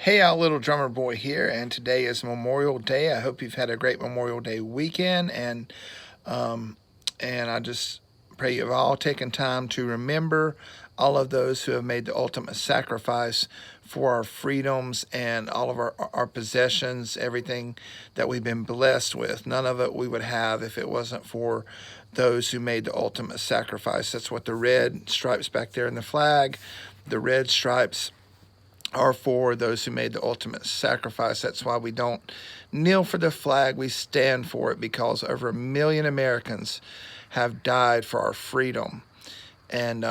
Hey, y'all, Little Drummer Boy here, and today is Memorial Day. I hope you've had a great Memorial Day weekend, um, and I just pray you've all taken time to remember all of those who have made the ultimate sacrifice for our freedoms and all of our possessions, everything that we've been blessed with. None of it we would have if it wasn't for those who made the ultimate sacrifice. That's what the red stripes back there in the flag, the red stripes are for those who made the ultimate sacrifice. That's why we don't kneel for the flag. We stand for it because over 1 million Americans have died for our freedom. And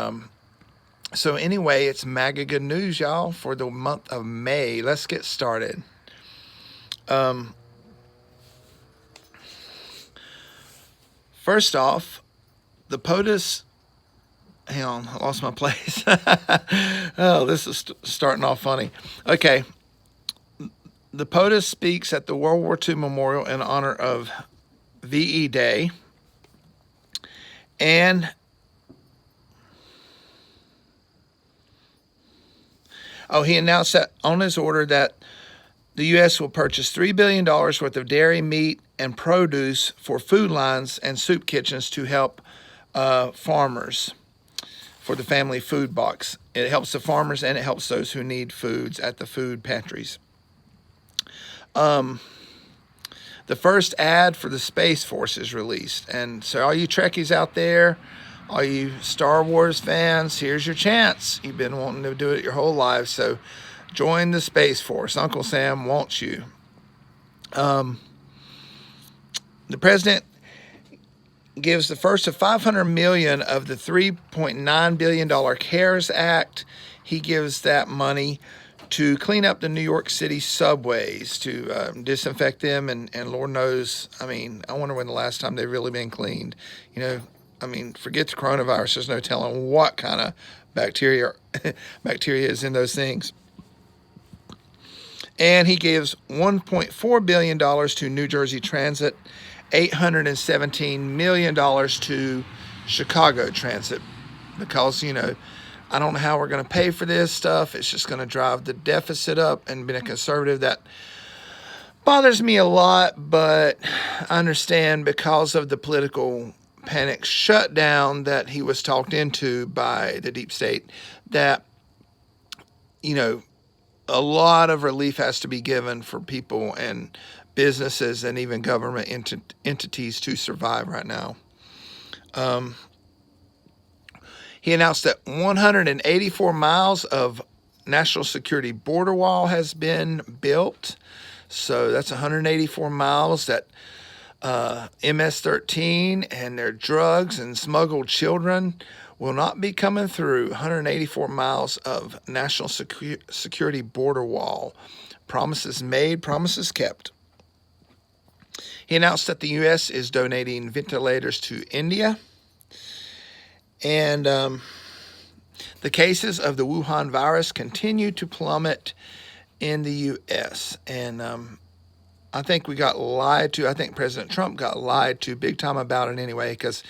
so anyway, it's MAGA good news, y'all, for the month of May. Let's get started. First off, the POTUS. Hang on, I lost my place. Oh, this is starting off funny. Okay. The POTUS speaks at the World War II Memorial in honor of VE Day. And he announced that on his order that the U.S. will purchase $3 billion worth of dairy, meat, and produce for food lines and soup kitchens to help farmers for the family food box. It helps the farmers and it helps those who need foods at the food pantries. The first ad for the Space Force is released. And so all you Trekkies out there, all you Star Wars fans, here's your chance. You've been wanting to do it your whole life, so join the Space Force. Uncle Sam wants you. The president gives the first of $500 million of the $3.9 billion CARES Act. He gives that money to clean up the New York City subways, to disinfect them, and Lord knows, I wonder when the last time they've really been cleaned. Forget the coronavirus. There's no telling what kind of bacteria is in those things. And he gives $1.4 billion to New Jersey Transit, $817 million to Chicago Transit, because, I don't know how we're going to pay for this stuff. It's just going to drive the deficit up, and being a conservative, that bothers me a lot, but I understand because of the political panic shutdown that he was talked into by the deep state, that, a lot of relief has to be given for people and businesses and even government entities to survive right now. He announced that 184 miles of national security border wall has been built. So that's 184 miles that MS-13 and their drugs and smuggled children will not be coming through. 184 miles of national security border wall. Promises made, promises kept. He announced that the U.S. is donating ventilators to India. And the cases of the Wuhan virus continue to plummet in the U.S. And I think we got lied to. I think President Trump got lied to big time about it anyway, because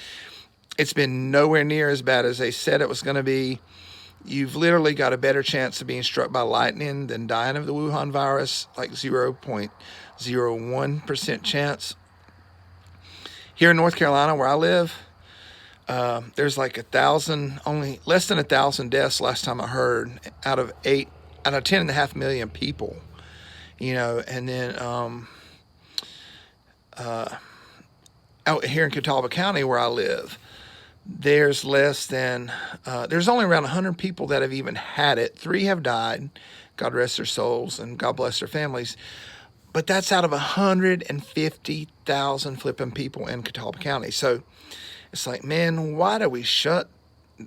it's been nowhere near as bad as they said it was going to be. You've literally got a better chance of being struck by lightning than dying of the Wuhan virus, like 0.01% chance. Here in North Carolina, where I live, there's like 1,000, only less than 1,000 deaths last time I heard, out of 10.5 million people, and then out here in Catawba County where I live, there's there's only around 100 people that have even had it. 3 have died, God rest their souls, and God bless their families. But that's out of 150,000 flipping people in Catawba County. So it's like, man, why do we shut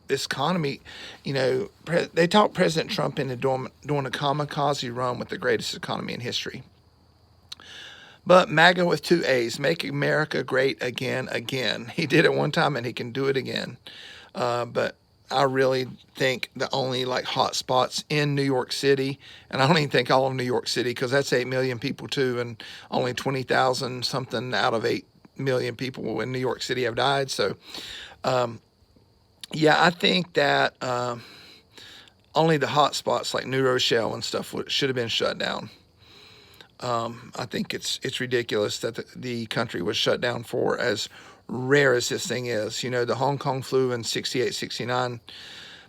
this economy? They talked President Trump into doing a kamikaze run with the greatest economy in history. But MAGA with 2 A's, make America great again. He did it one time and he can do it again. But I really think the only hot spots in New York City, and I don't even think all of New York City, because that's 8 million people too, and only 20,000 something out of 8 million people in New York City have died. So, I think that only the hot spots like New Rochelle and stuff should have been shut down. I think it's ridiculous that the country was shut down for as rare as this thing is. You know, the Hong Kong flu in 68, 69,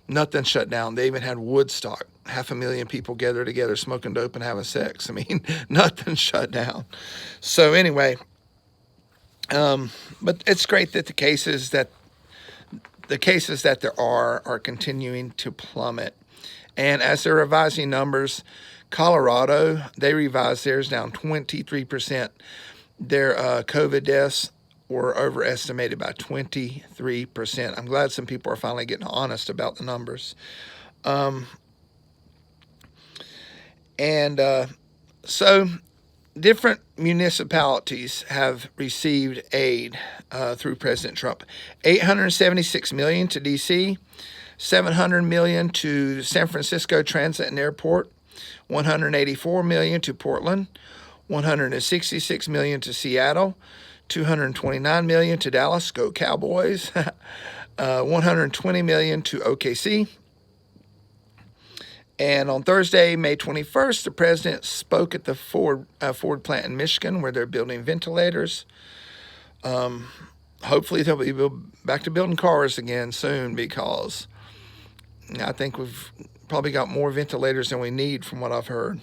nothing shut down. They even had Woodstock. 500,000 people gathered together smoking dope and having sex. I mean, nothing shut down. So anyway, but it's great that the cases that there are continuing to plummet. And as they're revising numbers, Colorado, they revised theirs down 23%. Their COVID deaths were overestimated by 23%. I'm glad some people are finally getting honest about the numbers. So different municipalities have received aid through President Trump. $876 million to D.C., $700 million to San Francisco Transit and Airport, $184 million to Portland, $166 million to Seattle, $229 million to Dallas, go Cowboys, $120 million to OKC. And on Thursday, May 21st, the president spoke at the Ford plant in Michigan, where they're building ventilators. Hopefully they'll be back to building cars again soon, because I think we've probably got more ventilators than we need from what I've heard.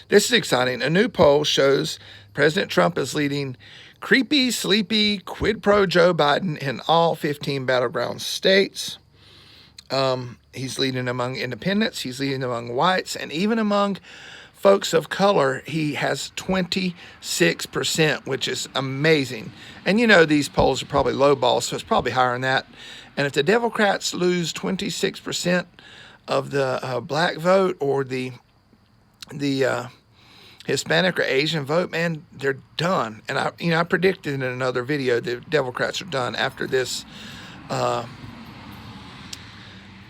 This is exciting. A new poll shows President Trump is leading creepy, sleepy, quid pro Joe Biden in all 15 battleground states. He's leading among independents, he's leading among whites, and even among folks of color, he has 26%, which is amazing. And you know, these polls are probably lowball, so it's probably higher than that. And if the Democrats lose 26% of the black vote or the Hispanic or Asian vote, man, they're done. And I predicted in another video the Democrats are done after this.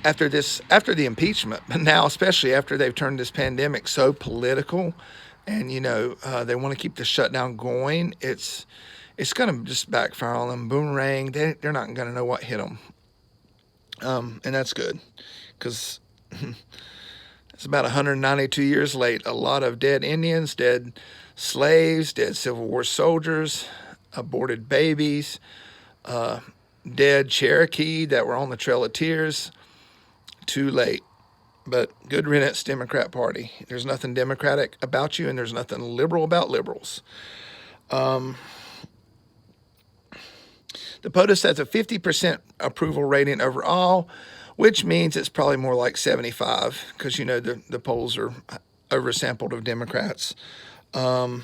After the impeachment, but now especially after they've turned this pandemic so political, and they want to keep the shutdown going, it's going to just backfire on them. Boomerang. They're not going to know what hit them, and that's good, because it's about 192 years late. A lot of dead Indians, dead slaves, dead Civil War soldiers, aborted babies, dead Cherokee that were on the Trail of Tears. Too late. But good riddance, Democrat Party. There's nothing democratic about you, and there's nothing liberal about liberals. The POTUS has a 50% approval rating overall, which means it's probably more like 75, because the polls are oversampled of Democrats. And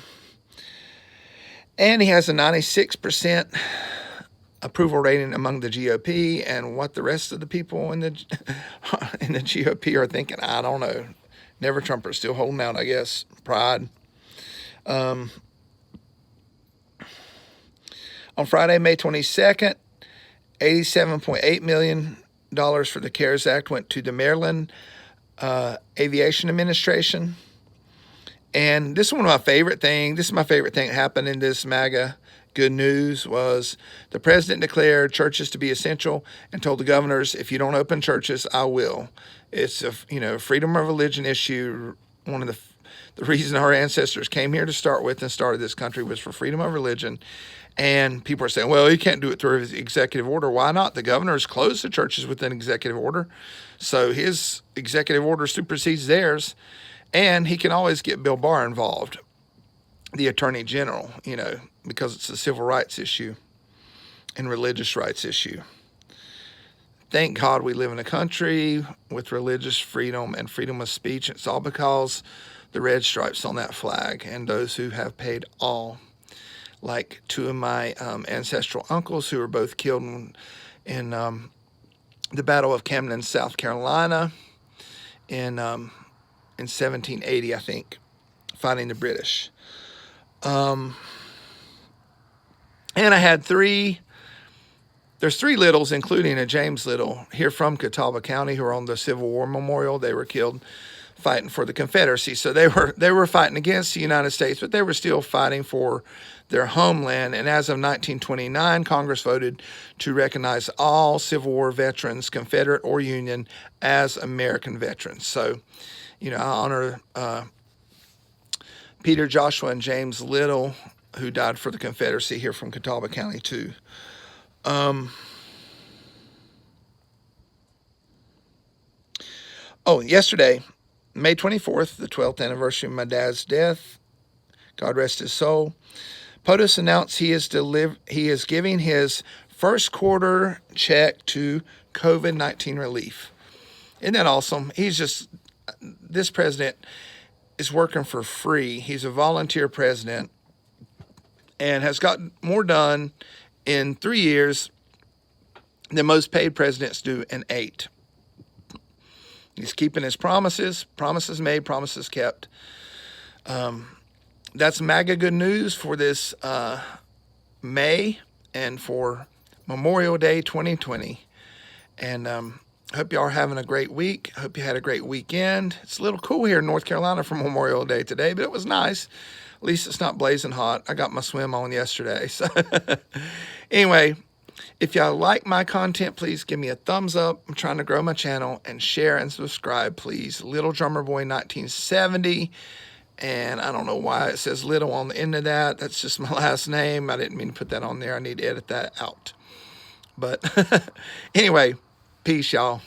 he has a 96% approval rating among the GOP, and what the rest of the people in the GOP are thinking, I don't know. Never Trumpers still holding out, I guess. Pride. On Friday, May 22nd, $87.8 million for the CARES Act went to the Maryland Aviation Administration. And this is one of my favorite things. This is my favorite thing that happened in this MAGA good news was the president declared churches to be essential and told the governors, if you don't open churches, I will. It's a freedom of religion issue. One of the reasons our ancestors came here to start with and started this country was for freedom of religion. And people are saying, well, you can't do it through executive order. Why not? The governors closed the churches with an executive order. So his executive order supersedes theirs. And he can always get Bill Barr involved, the attorney general, because it's a civil rights issue and religious rights issue. Thank God we live in a country with religious freedom and freedom of speech. It's all because the red stripes on that flag and those who have paid all. Like two of my ancestral uncles who were both killed in the Battle of Camden, South Carolina in 1780, I think, fighting the British. And I had there's three Littles, including a James Little, here from Catawba County, who are on the Civil War Memorial. They were killed fighting for the Confederacy. So they were fighting against the United States, but they were still fighting for their homeland. And as of 1929, Congress voted to recognize all Civil War veterans, Confederate or Union, as American veterans. So, I honor Peter, Joshua, and James Little, who died for the Confederacy here from Catawba County, too. Yesterday, May 24th, the 12th anniversary of my dad's death, God rest his soul, POTUS announced he is giving his first quarter check to COVID-19 relief. Isn't that awesome? This president is working for free. He's a volunteer president and has gotten more done in 3 years than most paid presidents do in 8. He's keeping his promises made, promises kept. That's MAGA good news for this May and for Memorial Day 2020. And hope y'all are having a great week. Hope you had a great weekend. It's a little cool here in North Carolina for Memorial Day today, but it was nice. At least it's not blazing hot. I got my swim on yesterday. So anyway, if y'all like my content, please give me a thumbs up. I'm trying to grow my channel, and share and subscribe, please. Little Drummer Boy 1970. And I don't know why it says Little on the end of that. That's just my last name. I didn't mean to put that on there. I need to edit that out. But anyway, peace, y'all.